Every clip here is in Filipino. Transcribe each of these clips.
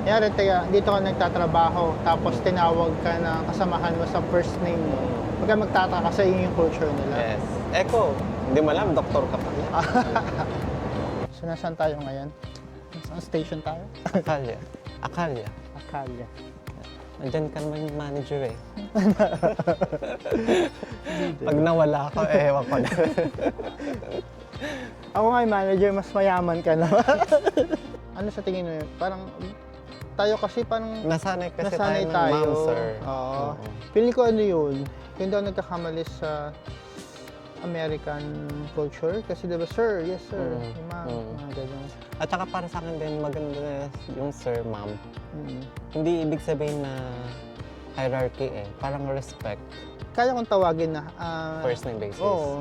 Kaya dito ka nagtatrabaho, tapos tinawag ka na kasamahan mo sa first name mo. Pagka magtataka sa yung culture nila. Yes. Eko, hindi mo alam, doktor ka pa. So, nasaan tayo ngayon? Saan station tayo? Akalya. Akalya. Akalya. Nandyan ka naman yung manager eh. Pag nawala ako, ewan ko na. Ako nga yung manager, mas mayaman ka na. Ano sa tingin mo yun? Parang tayo kasi parang Nasanay kasi nasanay tayo ng tayo. ma'am, sir. Oo. Feeling ko ano yun, kung daw nagkakamali sa American culture. Kasi diba, sir, yes sir, ma'am, mga ganyan. At saka para sa akin din, maganda yung sir, ma'am. Mm. Hindi ibig sabihin na hierarchy eh. Parang respect. Kaya kong tawagin na First name basis. oo,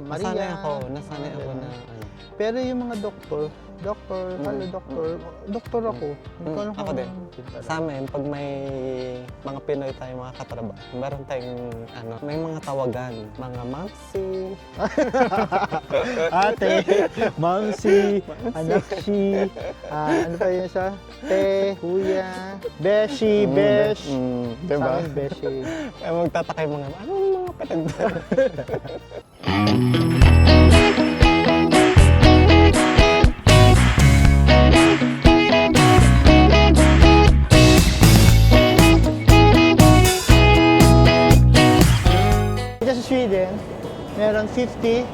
Maria. Nasanay ako na ano. Pero yung mga doktor, hello doktor ako. Ako din. Sa amin, pag may mga Pinoy tayo mga katrabaho, meron tayong ano, may mga tawagan, mga mamsi, ate, mamsi, anakshi, ano pa yun isa? Te, kuya, beshi, besh. Diba? Sa amin, beshi. Kaya magtataka yung mga, anong mga pinagdala? Dito sa Sweden, meron 50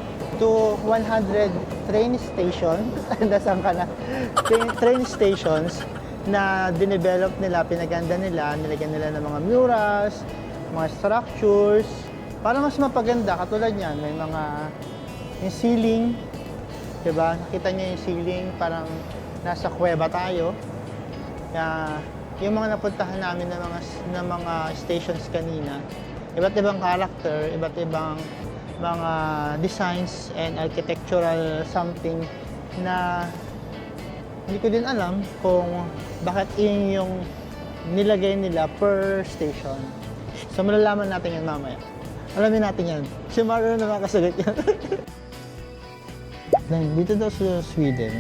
to 100 train station, nasaan ka na? Train stations na dinevelop nila, pinaganda nila, nilagyan nila ng mga murals, mga structures, para mas mapaganda. Katulad yan, may mga yung ceiling, diba? Nakita niyo yung ceiling, parang nasa kuweba tayo. Kaya, yung mga napuntahan namin ng mga stations kanina, iba't ibang character, iba't ibang mga designs and architectural something na hindi ko din alam kung bakit yun yung nilagay nila per station. So malalaman natin yan mamaya. Alamin natin yan. Si Mario na makasagot yan. Then, dito daw sa Sweden,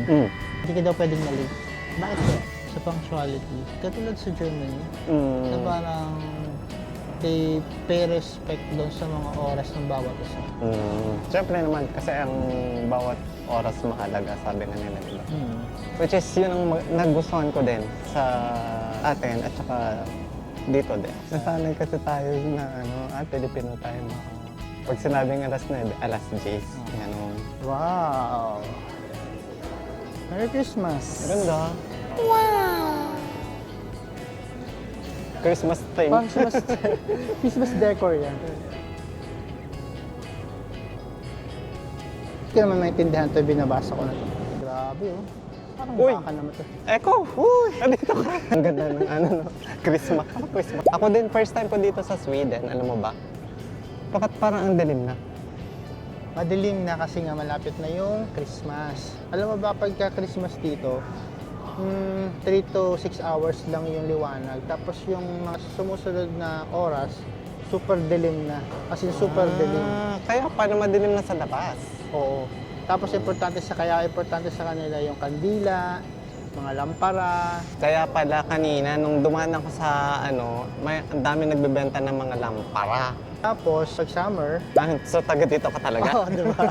hindi ka daw pwedeng malate. Bakit kaya? Sa punctuality. Katulad sa Germany, na parang they pay respect doon sa mga oras ng bawat isa. Siyempre naman, kasi ang bawat oras mahalaga, sabi nga nila, diba? Which is yun ang nagustuhan ko din sa atin at saka dito din. Nasanay kasi tayo na Pilipino tayo na pag sinabing alas 9, alas 10. Ganun. Wow! Merry Christmas! Ganda. Christmas time. Parang Christmas decor yan. Hindi ko naman maintindihan ito, binabasa ko na ito. Grabe oh. Parang Uy! baka naman ito. Eko! Uy! Nandito ka! Ang ganda ng Christmas. Christmas. Ako din, first time ko dito sa Sweden, alam mo ba? Bakit parang ang dilim na? Madilim na kasi nga malapit na yung Christmas. Alam mo ba pagka Christmas dito, 3 to 6 hours lang yung liwanag. Tapos yung mga sumusunod na oras, super dilim na. As in super dilim. Kaya paano madilim na sa labas? Oo. Tapos importante sa kanila yung kandila, mga lampara. Kaya pala kanina, nung dumaan ako sa ang dami nagbebenta ng mga lampara. Tapos, pag summer, So taga dito ka talaga? oh, diba?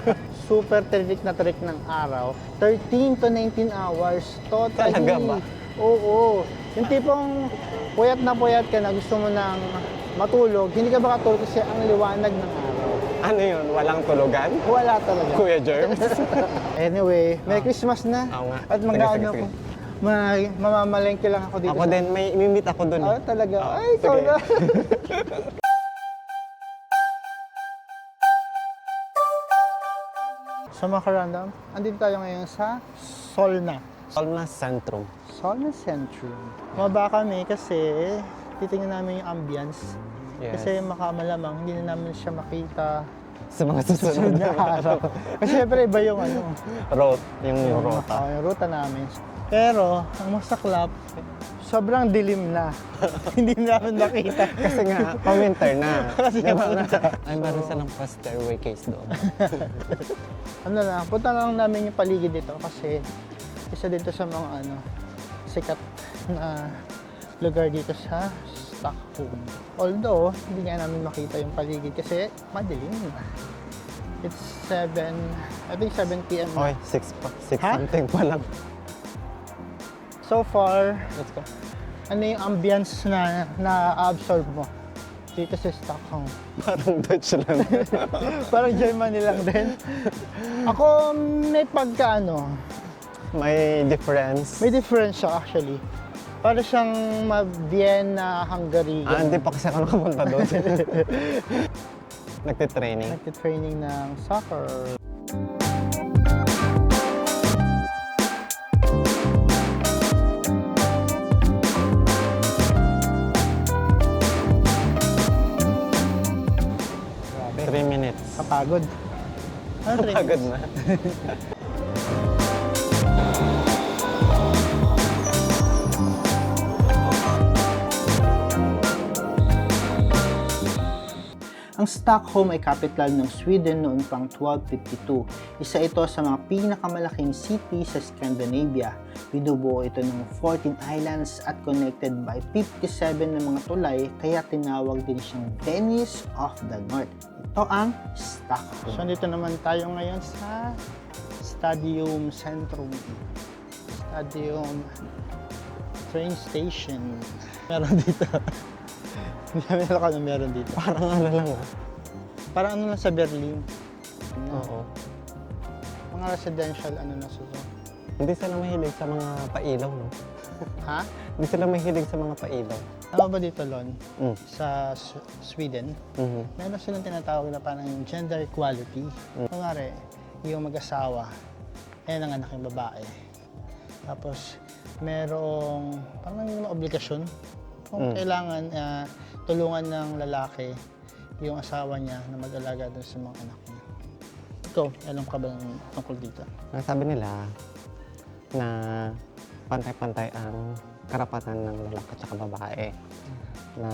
Super trick na trick ng araw. 13 to 19 hours. Totally. Talaga ba? Oo. Yung tipong puyat na puyat ka na gusto mo nang matulog, hindi ka ba katulog kasi ang liwanag ng araw. Ano yun? Walang tulugan? Wala talaga. Kuya Germs? Anyway, Merry Christmas na. Oo nga. At Sige, magdaan sige, ako. sige. Mamamalengke lang ako dito. Ako din, may imimit ako dun. Ah, talaga? Oo, Ay, ikaw sige. na. So mga karandam, andito tayo ngayon sa Solna. Solna Centrum. Solna Centrum. Mababa kami kasi titingnan namin yung ambience. Yes. Kasi malamang hindi na namin siya makita Sa mga sunod susunod na araw. Kasi syempre iba yung yung rota. yung ruta namin. Pero, ang masaklap, sobrang dilim na. Hindi namin nakita. Kasi nga, pa-winter na. Kasi Diba? winter. Ay, meron silang pa-stairway case doon. Ano lang, punta lang namin yung paligid dito kasi isa din to sa mga sikat na lugar dito sa Stockholm. Although, hindi nga namin makita yung paligid kasi madilim. It's 7, I think 7 p.m. na. Okay, 6 pa. 6 Ha? something pa lang. So far, Let's go. ano yung ambience na na-absorb mo dito sa Stockholm? Parang Dutch lang. Parang Germany lang din. Ako, may May difference. may difference siya actually. Para siyang Vienna, Hungary. Hindi pa kasi ako nakapunta doon. Nagtitraining. Nagtitraining ng soccer. Grabe. 3 minutes. Kapagod. Ano Pagod na. Ang Stockholm ay capital ng Sweden noon pang 1252. Isa ito sa mga pinakamalaking city sa Scandinavia. Binubuo ito ng 14 islands at connected by 57 na mga tulay, kaya tinawag din siyang Venice of the North. Ito ang Stockholm. So dito naman tayo ngayon sa Stadium Centrum. Stadium train station. Meron dito. Meron dito. Parang ano lang ah. Parang ano na sa Berlin. Oo. Mga residential ano na sa Hindi sila mahilig sa mga pailaw, no? Ha? Hindi sila mahilig sa mga pailaw. Ano ba dito, Lon? Mm. Sa Sweden, Mhm. meron silang tinatawag na parang gender equality. Kunwari, yung mag-asawa, ayan ang anak yung babae. Tapos, merong parang yung obligasyon. Kung kailangan tulungan ng lalaki yung asawa niya na mag-alaga dun sa mga anak niya. Ikaw, alam ka ba tungkol dito? Ang sabi nila na pantay-pantay ang karapatan ng lalaki at babae. Na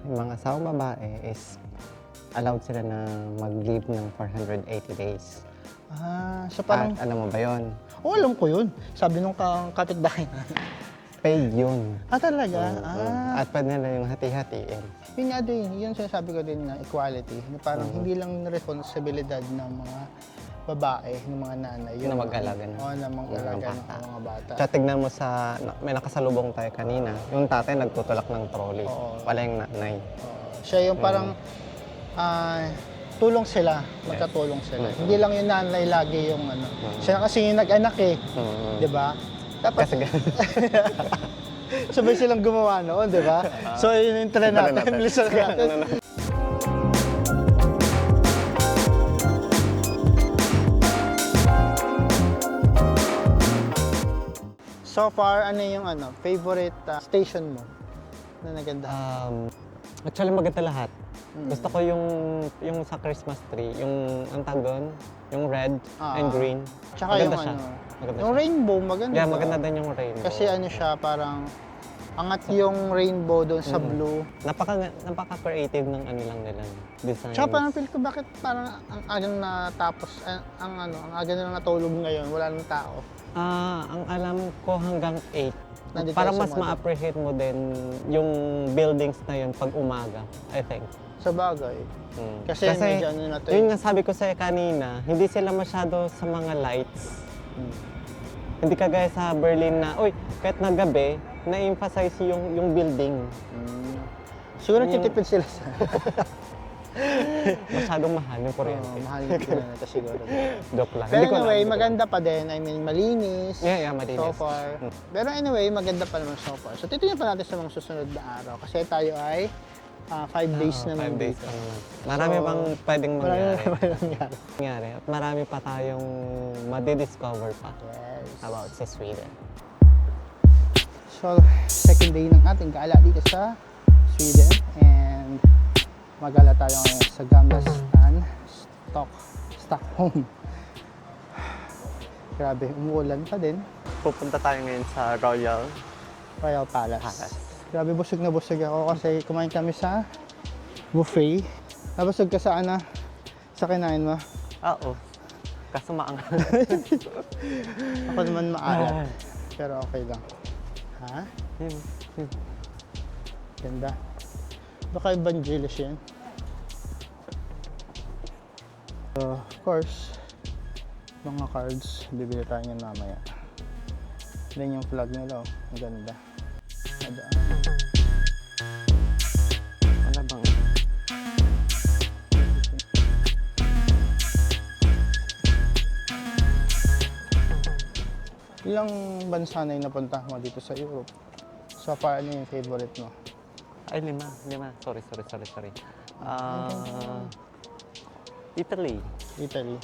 yung mga asawang babae is allowed sila na mag-leave ng 480 days. So parang, At alam mo ba yun? alam ko yun. Sabi nung kapitbahay na. Paid yun. Talaga? At pwede nila yung hati-hatiin. Yun nga din, yun sinasabi ko din na equality. Na parang hindi lang responsibilidad ng mga babae, ng mga nanay. Na mag-alaga ng na mag-alaga mga ng bata. mga bata. Kaya tignan mo may nakasalubong tayo kanina. Yung tatay nagtutulak ng trolley. Oo. Wala yung nanay. Siya yung parang tulong sila, magkatulong sila. Hindi lang yung nanay lagi yung ano. Siya kasi yung nag-anak eh. Di ba? Dapat Kasi sabay silang gumawa noon, di ba? So yun yung try natin. Listen natin. So far, ano yung favorite station mo na naganda? Actually, maganda lahat. Gusto ko yung sa Christmas tree, yung ang tawag doon, yung red and green. Tsaka maganda yung siya. yung Maganda siya. rainbow, maganda. Yeah, maganda din yung rainbow. Kasi ano siya, parang angat yung rainbow doon sa blue. Napaka-creative ng ano lang nila, design. Tsaka parang feel ko bakit parang ang agang natapos, ang aga na natulog ngayon, wala nang tao. Ang alam ko hanggang 8. Nandito Para tayo sa mas mall. ma-appreciate mo din yung buildings na yun pag umaga, I think. Sa bagay. Kasi medyo ano na to. Yun nga sabi ko sa'yo kanina, hindi sila masyado sa mga lights. Hindi kagaya sa Berlin na, kahit na gabi, na-emphasize yung building. Siguro titipid sila sa... Masyadong mahal yung kuryente. mahal yung pinanata siguro. Joke lang. Pero Hindi ko alam, anyway, hindi ko maganda pa din. I mean, malinis. Yeah, malinis. So far. Pero anyway, maganda pa naman so far. So titingnan pa natin sa mga susunod na araw. Kasi tayo ay 5 days naman 5 days dito. pa naman. Marami So, pang pwedeng Marami mangyari. na naman nangyari. At marami pa tayong madidiscover pa Yes. about sa Sweden. So, second day ng ating gala dito sa Sweden. And magala tayo ngayon sa Gamla Stan, Stockholm. Grabe, umuulan pa din. Pupunta tayo ngayon sa Royal Palace. Grabe, busog na busog ako kasi kumain kami sa buffet. Nabusog ka sa sa kinain mo? Oo. Kaso maangal. Ako naman maalat. Pero okay lang. Ha? Ganda. Baka Evangelos yan. So, of course, mga cards, bibili tayo niyan mamaya. Then yung flag nila, oh, ang ganda. Ano bang? Ilang bansa na yung napunta mo dito sa Europe? So far, ano yung favorite mo? Ay, lima. Sorry. Italy. Italy.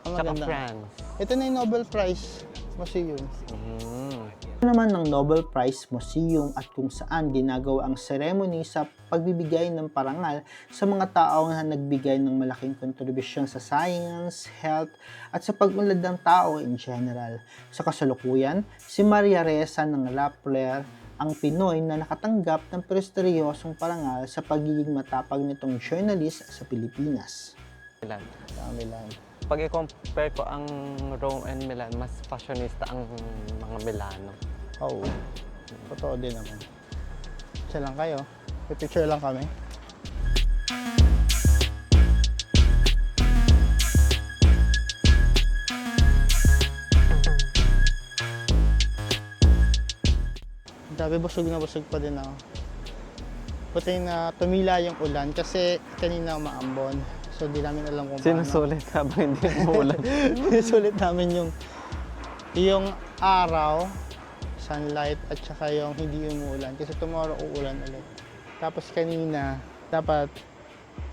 Ang Tsaka maganda. France. Ito na yung Nobel Prize Museum. Mm. Ito naman ng Nobel Prize Museum at kung saan ginagawa ang ceremony sa pagbibigay ng parangal sa mga tao na nagbigay ng malaking kontribusyon sa science, health, at sa pag-unlad ng tao in general. Sa kasalukuyan, si Maria Ressa ng Lapler ang Pinoy na nakatanggap ng prestigyosong parangal sa pagiging matapag nitong journalist sa Pilipinas. Milan. Sa Milan. Pag i-compare ko ang Rome and Milan, mas fashionista ang mga Milano. Oo. Totoo din naman. Isa lang kayo. Pipicture lang kami. Grabe, busog pa din ako. Puti na tumila yung ulan kasi kanina umaambon. So di namin alam kung paano. Sinusulit habang hindi umuulan. Sinusulit namin yung araw, sunlight, at saka yung hindi umuulan. Kasi tomorrow uulan ulit. Tapos kanina, dapat,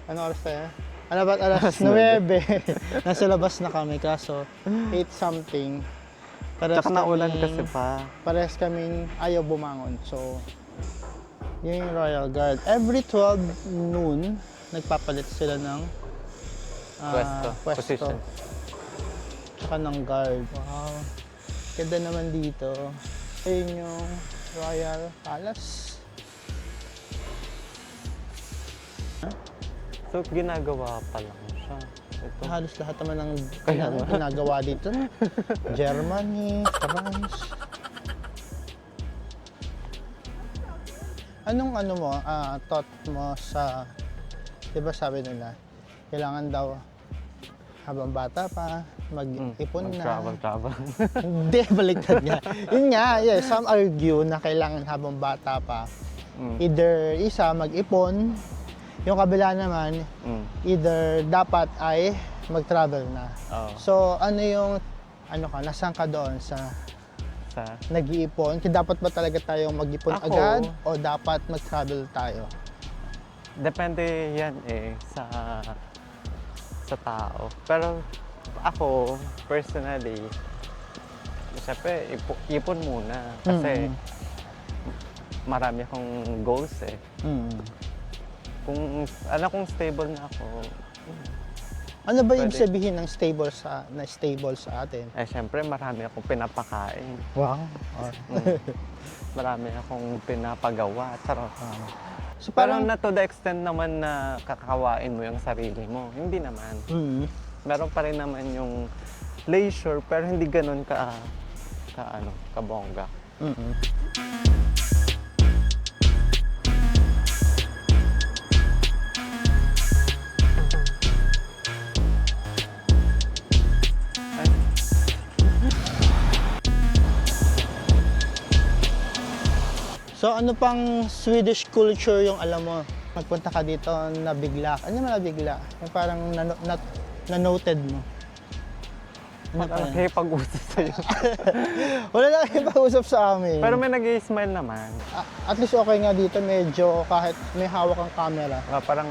ano oras tayo? Dapat alas 9. Nasa labas na kami, kaso 8 something. Tsaka naulan kasi pa. Parehas kaming ayaw bumangon. So, yun yung Royal Guard. Every 12 noon, nagpapalit sila ng Pwesto. Position. Tsaka ng guard. Wow. Ganda naman dito. Ayun yung Royal Palace. So, ginagawa pa lang siya. Ito. Halos lahat naman ng Kaya nga. ginagawa dito. Germany, France. Anong thought mo sa, di ba sabi nila, kailangan daw habang bata pa, mag-ipon na. Travel. Hindi, baliktad nga. Yun nga, yeah, some argue na kailangan habang bata pa. Either isa, mag-ipon. Yung kabila naman, either dapat ay mag-travel na. Oh. So, ano yung, nasaan ka doon sa nag-iipon? Kaya dapat ba talaga tayong mag-ipon Ako, agad o dapat mag-travel tayo? Depende yan sa tao. Pero ako, personally, syempre, ipon muna. Kasi marami akong goals eh. Kung stable na ako, Ano ba yung pwede. sabihin ng stable sa atin? syempre marami akong pinapakain. Wow. Marami akong pinapagawa. Charot. So Pero parang, na to the extent naman na kakawain mo yung sarili mo. Hindi naman. Meron pa rin naman yung leisure pero hindi ganun kabongga. So ano pang Swedish culture yung alam mo? Magpunta ka dito na bigla. Ano naman na bigla? Yung parang na-noted mo. Ano pa yan? Nakikipag-usap sa'yo. Wala na kayo pag-usap sa amin. Pero may nag-i-smile naman. At least okay nga dito, medyo kahit may hawak ang camera. Parang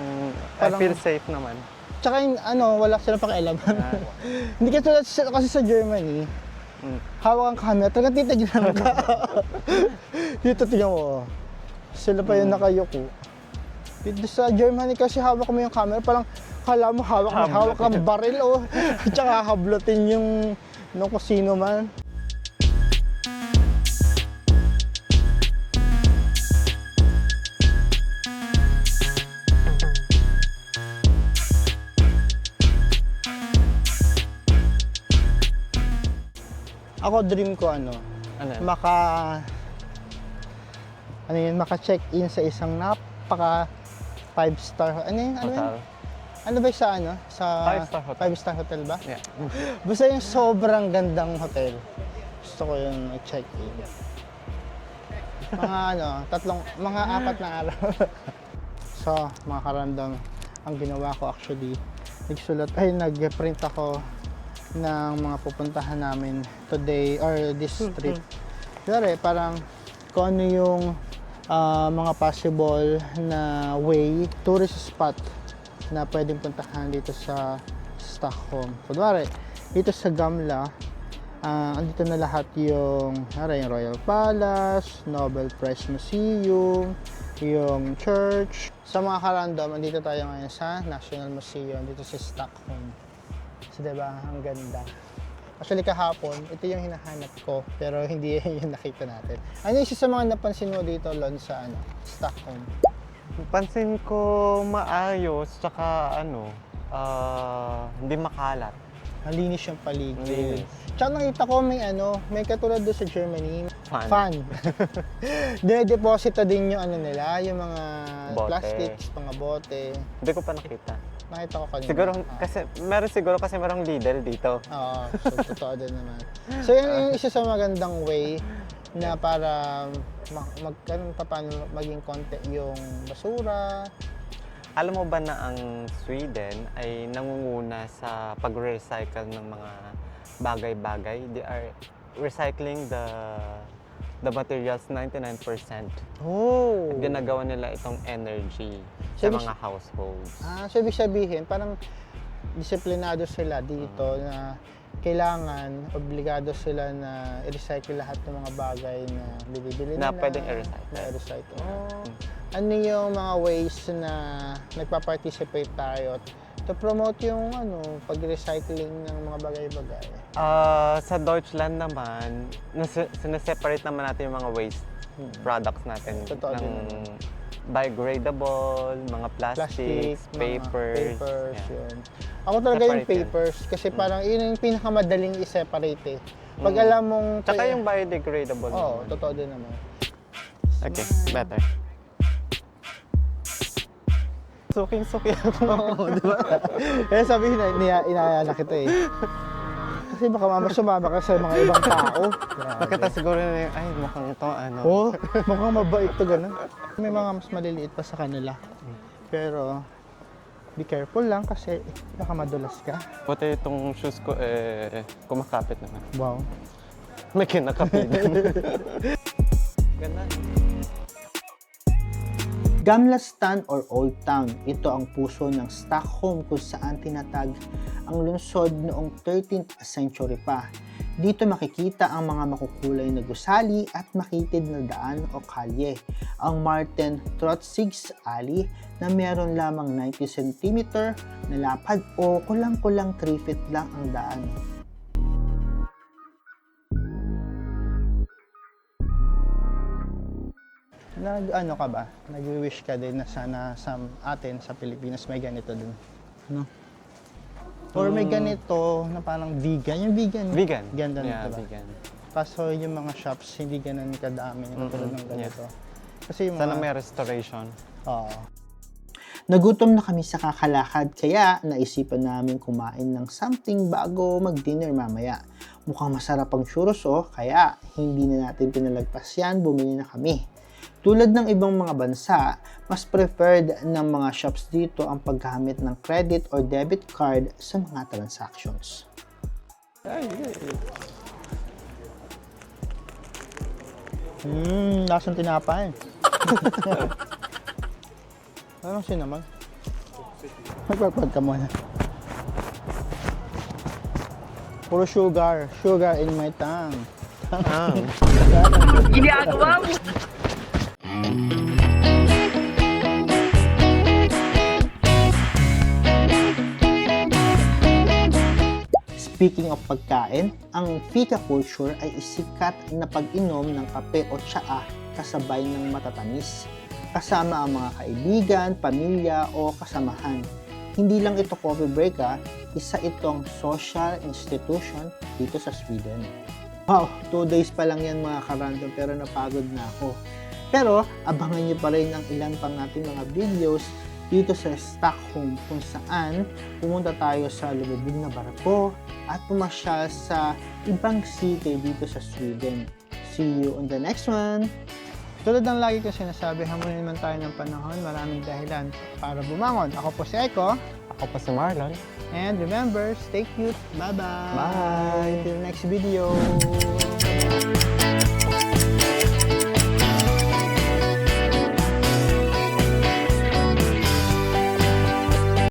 I Parang- feel safe naman. Tsaka yung wala silang pakialaman. Hindi kasi sa Germany, hawak ang camera, talagang titignan ka. Dito tingnan mo. Sila pa yung nakayuko. Dito sa Germany kasi hawak mo yung camera, parang kala mo hawak kang baril o tsaka hablutin yung kung sino man. Ako dream ko Ano? ano yun, maka-check-in sa isang napaka 5-star, ano yun, ano yun? Hotel. Ano ba yung sa ano? Sa 5-star hotel. 5-star hotel ba? Yeah. Basta yung sobrang gandang hotel. Gusto ko yung check-in. Mga mga 4 na araw. So, mga karandom, ang ginawa ko actually, nag-print ako ng mga pupuntahan namin today or this trip. Kaya parang kung ano yung mga possible na way, tourist spot na pwedeng puntahan dito sa Stockholm. Kunwari, dito sa Gamla, andito na lahat yung Royal Palace, Nobel Prize Museum, yung church. Sa mga karandom, andito tayo ngayon sa National Museum dito sa Stockholm. So, diba? Ang ganda. Actually, kahapon, ito yung hinahanap ko, pero hindi yung nakita natin. Ano yung isa sa mga napansin mo dito, Lon, sa Stockholm? Pansin ko maayos, tsaka hindi makalat. Malinis yung paligid. Malinis. Tsaka nakita ko may katulad doon sa Germany. Fan. Dine-deposita din yung nila, yung mga Bote. plastics, mga bote. Hindi ko pa nakita. Nakita ko kanina. Siguro, kasi merong Lidl dito. Oo, so totoo din naman. So yun yung isa sa magandang way na para paano maging konti yung basura. Alam mo ba na ang Sweden ay nangunguna sa pag-recycle ng mga bagay-bagay? They are recycling the materials 99%. Oh! Ginagawa nila itong energy So, sa mga households. So ibig sabihin, parang disiplinado sila dito na kailangan, obligado sila na i-recycle lahat ng mga bagay na bibili nila. Na pwedeng i-recycle. Na i-recycle. Ano yung mga ways na nagpa-participate tayo to promote yung pag-recycling ng mga bagay-bagay? Sa Deutschland naman, sineseparate naman natin yung mga waste products natin. Totoo din naman. Biodegradable, mga plastics, papers. Yun. Ako talaga yung Separate papers kasi parang yun yung pinakamadaling i-separate eh. Pag alam mong... Tsaka yung biodegradable. Oo, totoo din naman. Okay, better. Suking-suki ako. Oo, di ba? Kaya sabihin na inaayala kita eh. Kasi baka sumama ka sa mga ibang tao. Nakita siguro na yung, ay, mukhang ito, Oo, mukhang mabait to gano'n. May mga mas maliliit pa sa kanila. Pero, be careful lang kasi baka madulas ka. Buti itong shoes ko, kumakapit naman. Wow. May kinakapitan. Ganda. Gamlastan or Old Town, ito ang puso ng Stockholm kung saan tinatag ang lungsod noong 13th century pa. Dito makikita ang mga makukulay na gusali at makitid na daan o kalye. Ang Martin Trotsig's Alley na meron lamang 90 cm na lapad o kulang-kulang 3 feet lang ang daan. Ka ba? Nag-wish ka din na sana sa atin sa Pilipinas may ganito din. No? Or may ganito na parang vegan. Yung vegan. Vegan. Ganda Yeah, nito ba? vegan. Kaso yung mga shops hindi ganun kadami yung katulad ng ganito. Kasi yung Sana mga... may restoration. Oo. Nagutom na kami sa kakalakad kaya naisipan namin kumain ng something bago mag-dinner mamaya. Mukhang masarap ang churros kaya hindi na natin pinalagpas yan, bumili na kami. Tulad ng ibang mga bansa, mas preferred ng mga shops dito ang paggamit ng credit or debit card sa mga transactions. Lasang tinapay. Anong sinamag? Magpagpag ka muna. Puro sugar. Sugar in my tongue. Ginagawa mo! Speaking of pagkain, ang fika culture ay isikat na pag-inom ng kape o tsaa kasabay ng matatamis, kasama ang mga kaibigan, pamilya o kasamahan. Hindi lang ito coffee break isa itong social institution dito sa Sweden. Wow, 2 days pa lang yan mga karandom pero napagod na ako. Pero abangan nyo pa rin ang ilan pang natin mga videos dito sa Stockholm kung saan pumunta tayo sa lumubog na barko at pumasyal sa ibang city dito sa Sweden. See you on the next one! Tulad ng lagi ko sinasabi, hamunin man tayo ng panahon, maraming dahilan para bumangon. Ako po si Eko. Ako po si Marlon. And remember, stay cute. Bye-bye! Bye! Till next video!